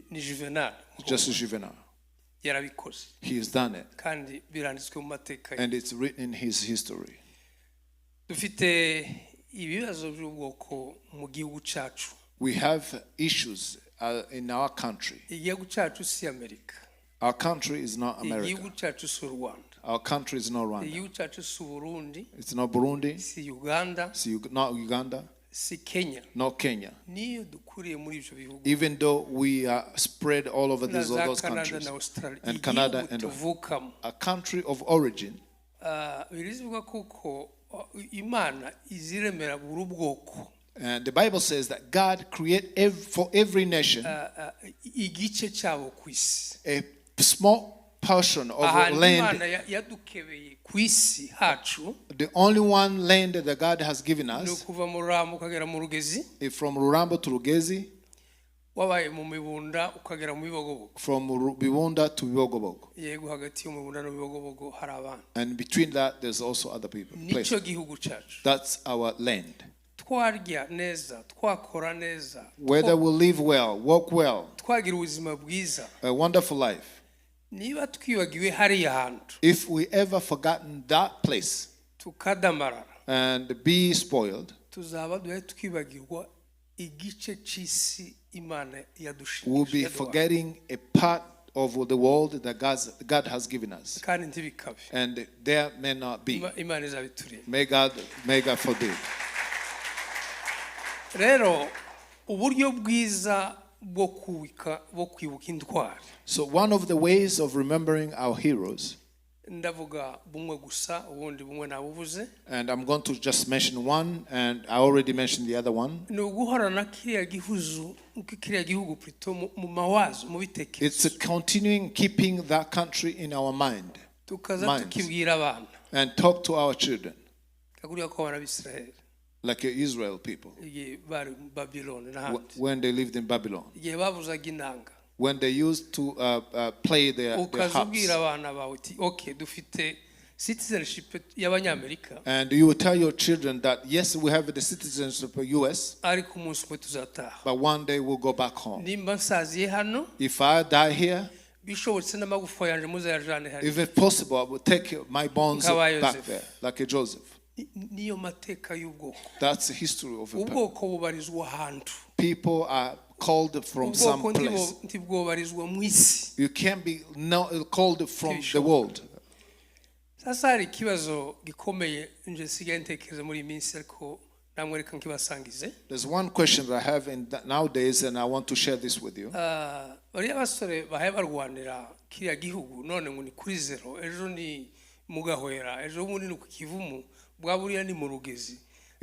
ni Juvenal. Just Juvenal. Yarabikoze. He has done it. Kandi biranditswe mu mateka. And it's written in his history. Dufite ibibazo by'ubwoko mu gihugu cyacu. We have issues in our country. Igihugu cyacu si America. Our country is not America. Igihugu cyacu si Rwanda. Our country is not Rwanda. Igihugu cyacu si Burundi. It's not Burundi. Si Uganda. Not Uganda. Si Kenya. Not Kenya. Niyo dukuriye muri ibyo bihugu. Even though we are spread all over those countries. And Canada and a country of origin. Birizwa kuko Imana iziremera buri bwoko. And the Bible says that God created for every nation igice cyabo ku isi. A small portion of land. Yadukebeye ku isi hacu. The only one land that God has given us. No kuva mu Rurambo ukagera mu Rugezi. From Rurambo to Rugezi. Wabaye mu Mibunda ukagera mu Bibogobogo. From Bibunda to Bibogobogo. Yego hagati yo mu Mibunda no Bibogobogo hari abantu. And between that there's also other people. Nico gihugu cyacu. That's our land. Twarya neza, twakora neza. Whether we live well, work well. Twagira ubuzima bwiza. A wonderful life. Niba twibagiwe hari ahantu. If we ever forgotten that place. Tukadamarara. And be spoiled. Tuzaba duhe twibagirwa igice cy'isi Imana yadushije. We'll be forgetting a part of the world that God has given us. Kandi ntibikabe. And there may not be. Imana izabiturinde. May God forbid. Rero uburyo bwiza bwo kwibuka intwari. So one of the ways of remembering our heroes. Ndavuga bumwe gusa ubundi bumwe nabuvuze. And I'm going to just mention one, and I already mentioned the other one. No guhorana kiriya gihugu plutôt mu mawazo mu bitekerezo. It's continuing keeping that country in our mind. Tukaza tukibwira abana. And talk to our children. Kaguriya ko abana b'Israel. Like Israel people. When they lived in Babylon. When they used to play their harps. And you will tell your children that yes, we have the citizenship of US, but one day we'll go back home. If I die here, if it's possible, I will take my bones back there, like a Joseph. That's the history of a people. People are called from some place. You can't be called from the world. There's one question that I have nowadays, and I want to share this with you.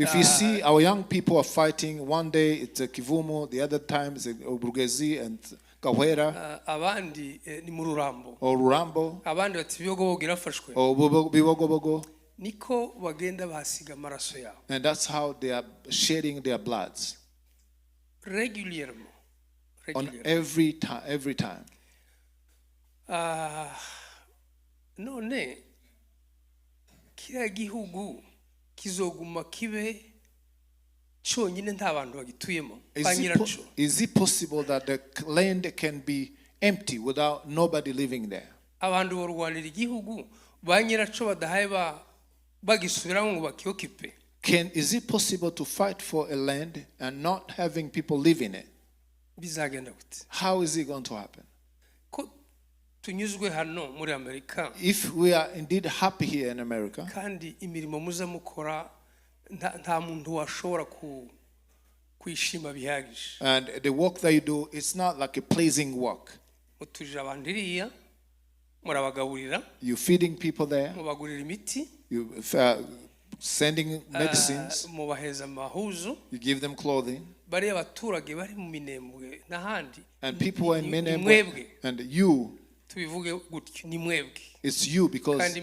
If you see our young people are fighting, one day it's a Kivumu, the other time it's a Rugezi and Kawera, or Rurambo, or Bibogobogo. And that's how they are shedding their bloods. On every time. Kiriya gihugu kizoguma kibe cyonyine nta bantu bagituyemo banyiraco. Is it possible that the land can be empty without nobody living there? Abantu borwanira igihugu banyiraco badahaye bagisubiramo ngo bakiokipe. Is it possible to fight for a land and not having people live in it? Bizagenda gute? How is it going to happen? If we are indeed happy here in America, and the work that you do, it's not like a pleasing work. You're feeding people there. You're sending medicines. You give them clothing. And people are in Minembwe, and you, it's you, because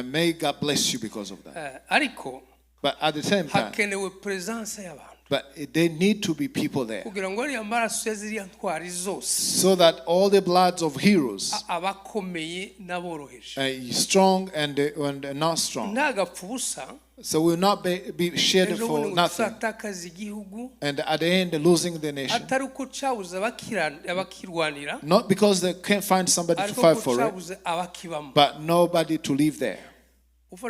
may God bless you because of that. But at the same time, but they need to be people there, so that all the bloods of heroes, strong and not strong, So we will not be shared for nothing. And at the end, losing the nation. Not because they can't find somebody to fight for it, but nobody to live there. If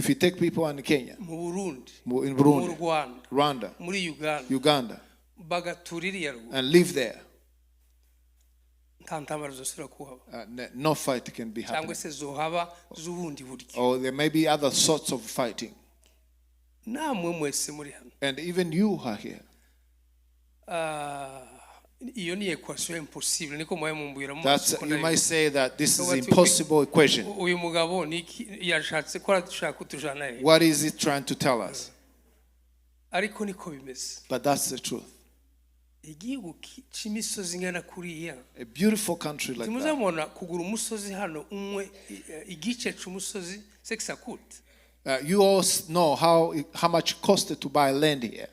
you take people in Kenya, in Burundi, Rwanda, Uganda, and live there, no fight can be happening. Or there may be other sorts of fighting. And even you are here. That's, you might say that this is an impossible equation. What is it trying to tell us? But that's the truth. A beautiful country like that. You all know how much it costed to buy land here.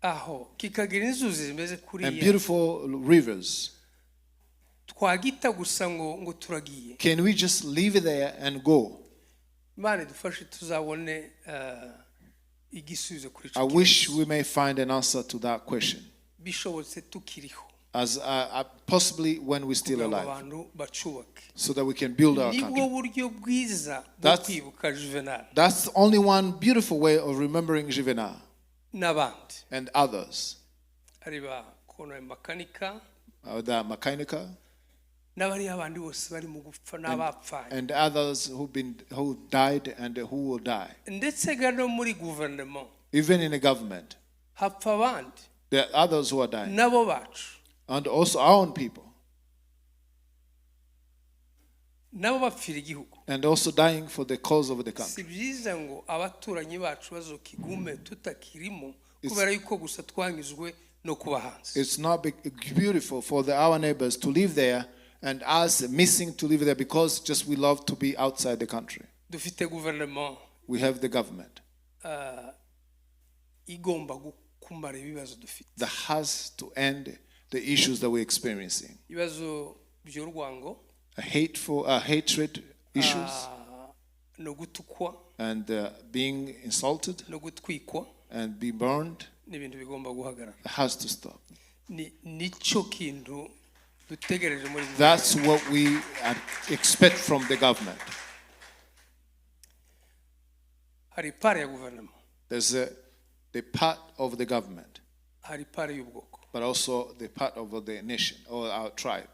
And beautiful rivers. Can we just leave it there and go? I wish we may find an answer to that question. As possibly when we're still alive, so that we can build our country. That's only one beautiful way of remembering Juvenal and others. The Makanika and others who died and who will die. Even in the government, there are others who are dying. And also our own people. And also dying for the cause of the country. It's not beautiful for our neighbors to live there and us missing to live there because just we love to be outside the country. We have the government that has to end the issues that we're experiencing. Hatred issues, and being insulted and be burned. It has to stop. That's what we expect from the government. There's the part of the government, but also the part of the nation or our tribe.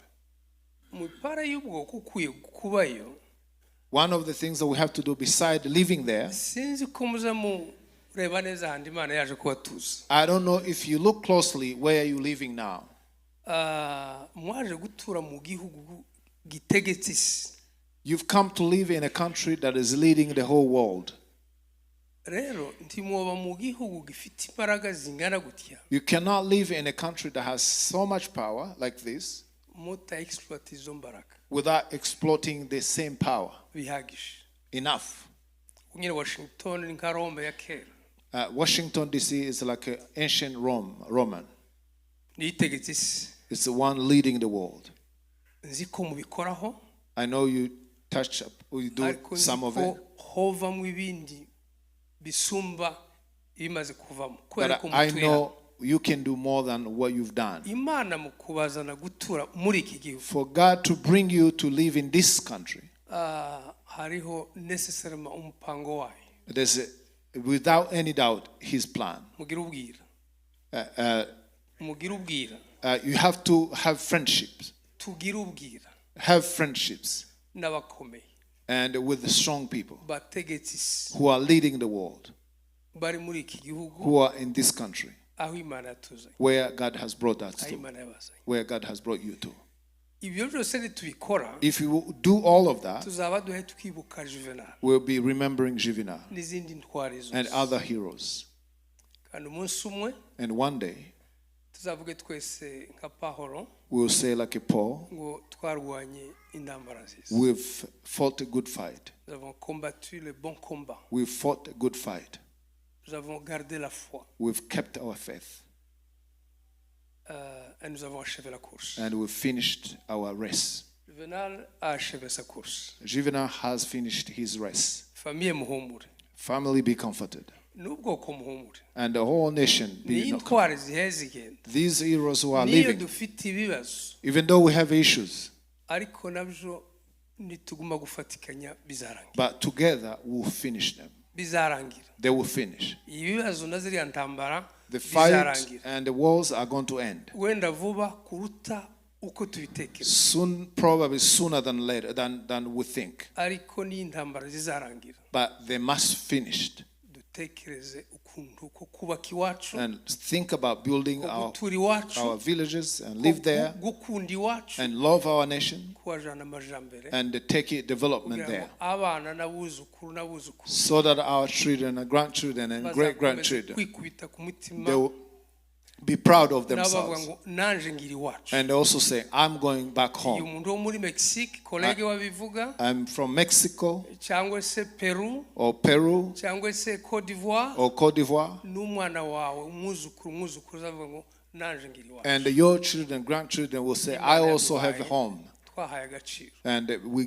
One of the things that we have to do beside living there, I don't know if you look closely where you're living now. You've come to live in a country that is leading the whole world. You cannot live in a country that has so much power like this without exploiting the same power. Enough. Washington, D.C. is like an ancient Roman. It's the one leading the world. I know you touch up, you do some of it. But I know you can do more than what you've done. For God to bring you to live in this country, there's without any doubt His plan. You have to have friendships. Have friendships. And with the strong people who are leading the world, who are in this country, where God has brought us to, where God has brought you to. If you do all of that, we'll be remembering Juvenal and other heroes. And one day, we'll say like a Paul, we've fought a good fight. We've fought a good fight. We've kept our faith. And we've finished our race. Juvenal has finished his race. Famiye muhumure. Family, be comforted. N'ubwoko muhumure. And the whole nation be comforted. These heroes who are living, dufite ibibazo, even though we have issues, ariko nabyo nituguma gufatikanya bizarangira. but together we'll finish them. Bizarangira. They will finish. Ibibazo naziriya ntambara The fight and the wars are going to end. Wenda vuba kuruta uko tubitekereza. Soon, probably sooner than later than we think. Ariko ni intambara zizarangira. But they must finish. Dutekereze ukuntu ko kubaka iwacu. And think about building our villages and live there. Gukunda iwacu. And love our nation. Kuwajana amajambere. And take it development there. Abana n'abuzukuru n'abuzukuru. So that our children and grandchildren and great grandchildren, they will be proud of themselves. And also say, I'm going back home. I'm from Mexico or Peru or Cote d'Ivoire. And your children and grandchildren will say, I also have a home. And we